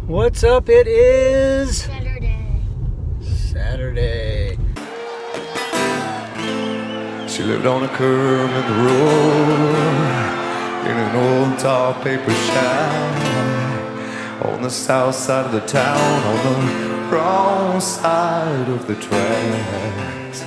What's up? It is Saturday. She lived on a curb in the road in an old tall paper shack on the south side of the town, on the wrong side of the tracks.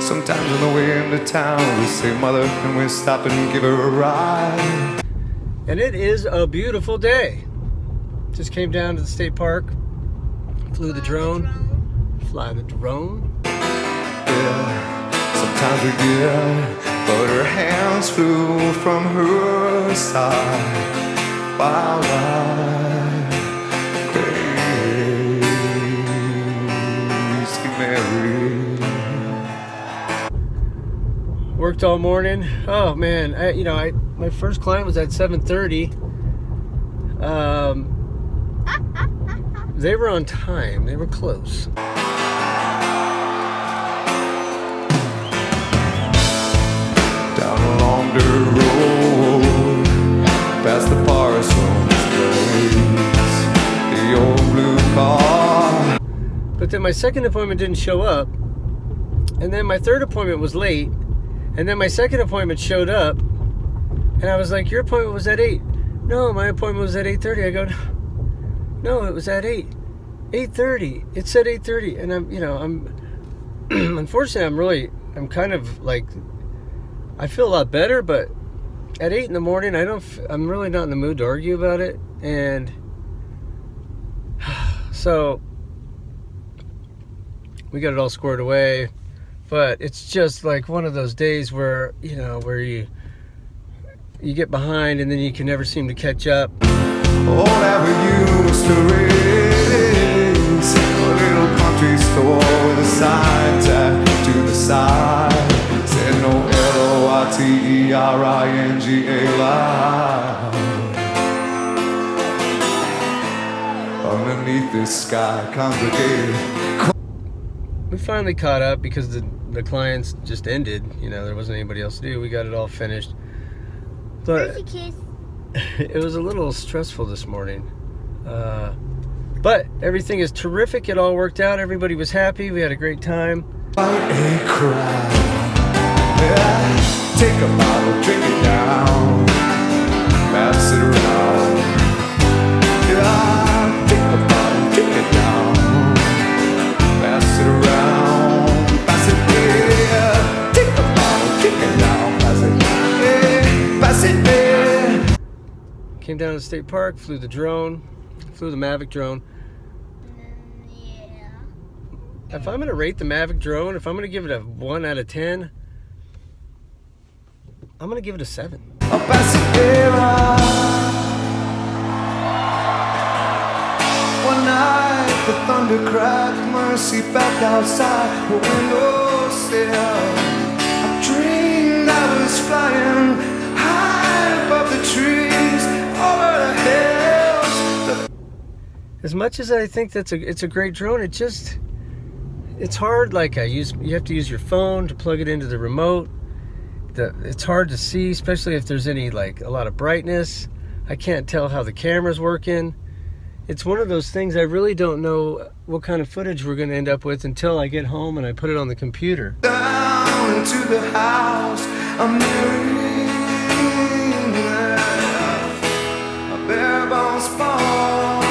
Sometimes on the way into town we say, "Mother, can we stop and give her a ride?" And it is a beautiful day. Just came down to the state park, flew the drone, fly the drone. Yeah, sometimes we did, but her hands flew from her side while I crazy Mary. Worked all morning. Oh man, my first client was at 7:30. They were on time. They were close. Down along the road, past the Parsons place, the old blue car. But then my second appointment didn't show up, and then my third appointment was late, and then my second appointment showed up, and I was like, "Your appointment was at 8." "No, my appointment was at 8:30. I go, "No, it was at 8:30. It said 8:30, and I'm unfortunately, I'm kind of like, I feel a lot better, but at 8 in the morning, I'm really not in the mood to argue about it, and so we got it all squared away. But it's just like one of those days where you get behind and then you can never seem to catch up. Oh, that we used to raise a little country store with a sign tacked to the side, said no Loiteringa loud. Underneath this sky congregated. We finally caught up because the clients just ended. There wasn't anybody else to do. We got it all finished. But it was a little stressful this morning. But everything is terrific. It all worked out. Everybody was happy. We had a great time. A crowd. Yeah. Take a bottle, drink it down, pass it around. Yeah. Take a bottle, drink it down, pass it around. Pass it there. Take a bottle, drink it down, pass it there. Pass it there. Came down to the state park, flew the Mavic drone. Yeah. If I'm going to rate the Mavic drone, if I'm going to give it a 1 out of 10, I'm going to give it a 7. I'll pass it there. One night the thunder cracked, Mercy back outside her windowsill. I dreamed I was flying high above the trees, over the hills. As much as I think it's a great drone, it's hard. Like you have to use your phone to plug it into the remote. It's hard to see, especially if there's a lot of brightness. I can't tell how the camera's working. It's one of those things I really don't know what kind of footage we're going to end up with until I get home and I put it on the computer. Down into the house, I'm nearing a bare bones spawn,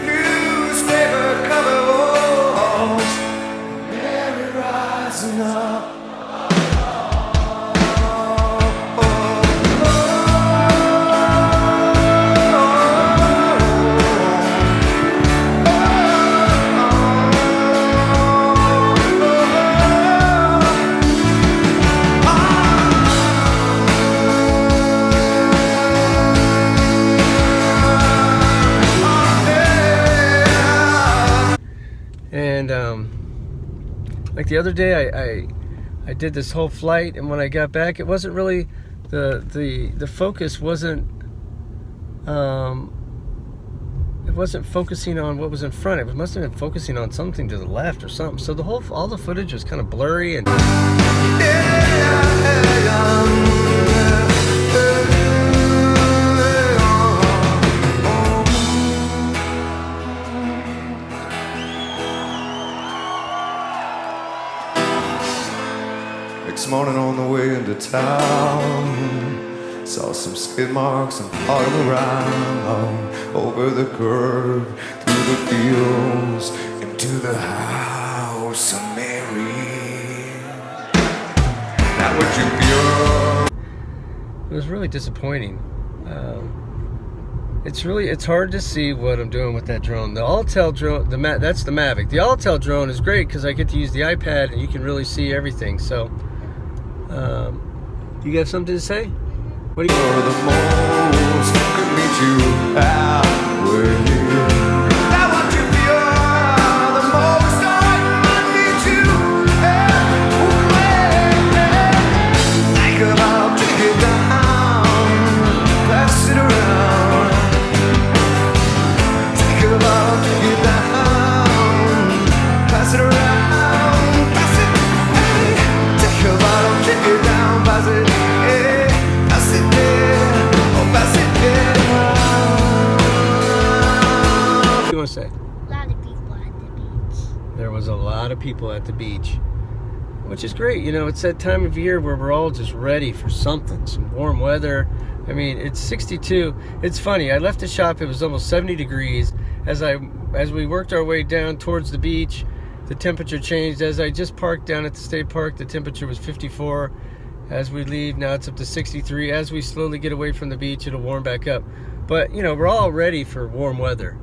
newspaper cover walls, Mary rising up. And like the other day, I did this whole flight, and when I got back, it wasn't really the focus wasn't it wasn't focusing on what was in front. It must have been focusing on something to the left or something. So all the footage was kind of blurry and. morning on the way into town. Saw some skid marks and followed them around, over the curve, through the fields, into the house of Mary. Now would you feel? It was really disappointing. It's hard to see what I'm doing with that drone. The Altel drone, that's the Mavic. The Altel drone is great because I get to use the iPad and you can really see everything. So, you got something to say? What do you? For the most could meet you halfway. Now would you feel the most I might meet you halfway? Think about take it down, pass it around. Think about take it down, pass it around, pass it. Hey. Think about take it down, pass it. Hey. What do you want to say? A lot of people at the beach. There was a lot of people at the beach, which is great. You know, it's that time of year where we're all just ready for something, some warm weather. I mean, it's 62. It's funny. I left the shop. It was almost 70 degrees. As we worked our way down towards the beach, the temperature changed. As I just parked down at the state park, the temperature was 54. As we leave, now it's up to 63. As we slowly get away from the beach, it'll warm back up. But, you know, we're all ready for warm weather.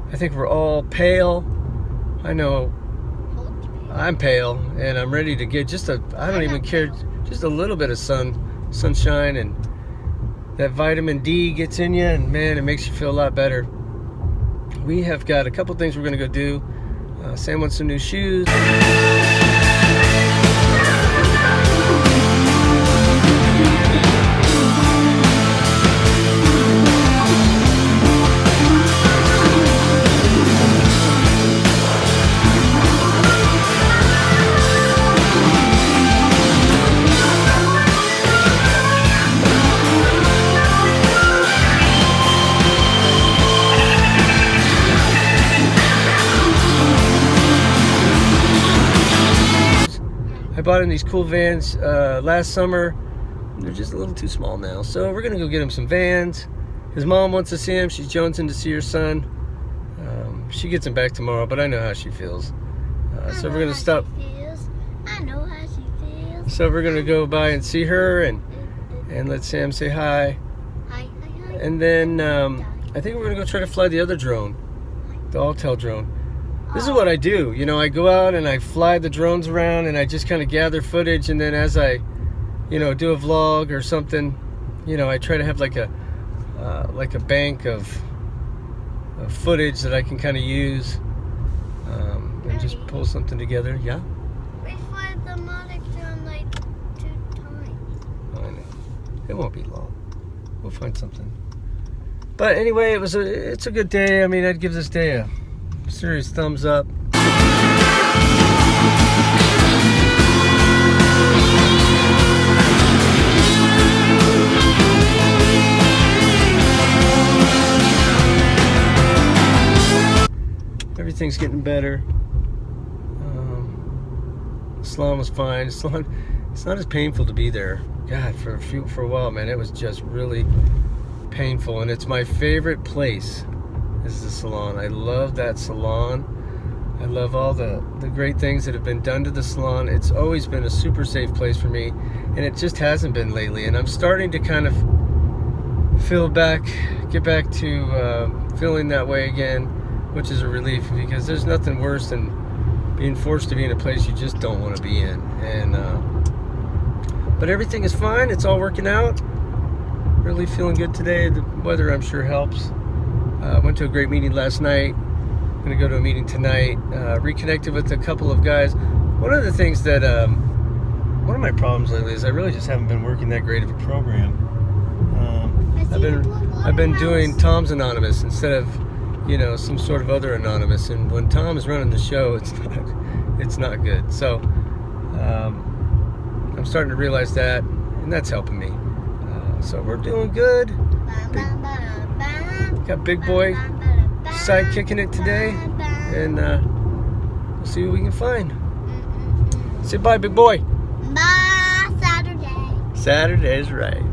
I think we're all pale. I know I'm pale, and I'm ready to get I don't even care, just a little bit of sunshine, and that vitamin D gets in you, and man, it makes you feel a lot better. We have got a couple things we're gonna go do. Sam wants some new shoes. I bought him these cool Vans last summer. They're just a little too small now, so we're gonna go get him some Vans. His mom wants to see him. She's jonesing to see her son. She gets him back tomorrow, but I know how she feels. So we're gonna stop. I know how she feels. So we're gonna go by and see her and let Sam say hi. Hi. And then I think we're gonna go try to fly the other drone, the Altel drone. This is what I do. You know, I go out and I fly the drones around and I just kind of gather footage, and then as I, you know, do a vlog or something, you know, I try to have like a bank of footage that I can kind of use and just pull something together. Yeah? We fly the mother drone like 2 times. I know. It won't be long. We'll find something. But anyway, it's a good day. I mean, I'd give this day a serious thumbs up. Everything's getting better. Salon was fine. Salon, it's not as painful to be there. God, for a while, man, it was just really painful, and it's my favorite place. Is the salon. I love that salon. I love all the great things that have been done to the salon. It's always been a super safe place for me, and it just hasn't been lately. And I'm starting to kind of get back to feeling that way again, which is a relief, because there's nothing worse than being forced to be in a place you just don't want to be in. And but everything is fine. It's all working out. Really feeling good today. The weather, I'm sure, helps. Went to a great meeting last night. I'm gonna go to a meeting tonight. Reconnected with a couple of guys. One of the things that one of my problems lately is I really just haven't been working that great of a program. I've been doing Tom's Anonymous instead of, some sort of other anonymous. And when Tom is running the show, it's not good. So I'm starting to realize that, and that's helping me. So we're doing good. Got Big Boy side kicking it today, and we'll see what we can find. Say bye, Big Boy. Bye, Saturday. Saturday's right.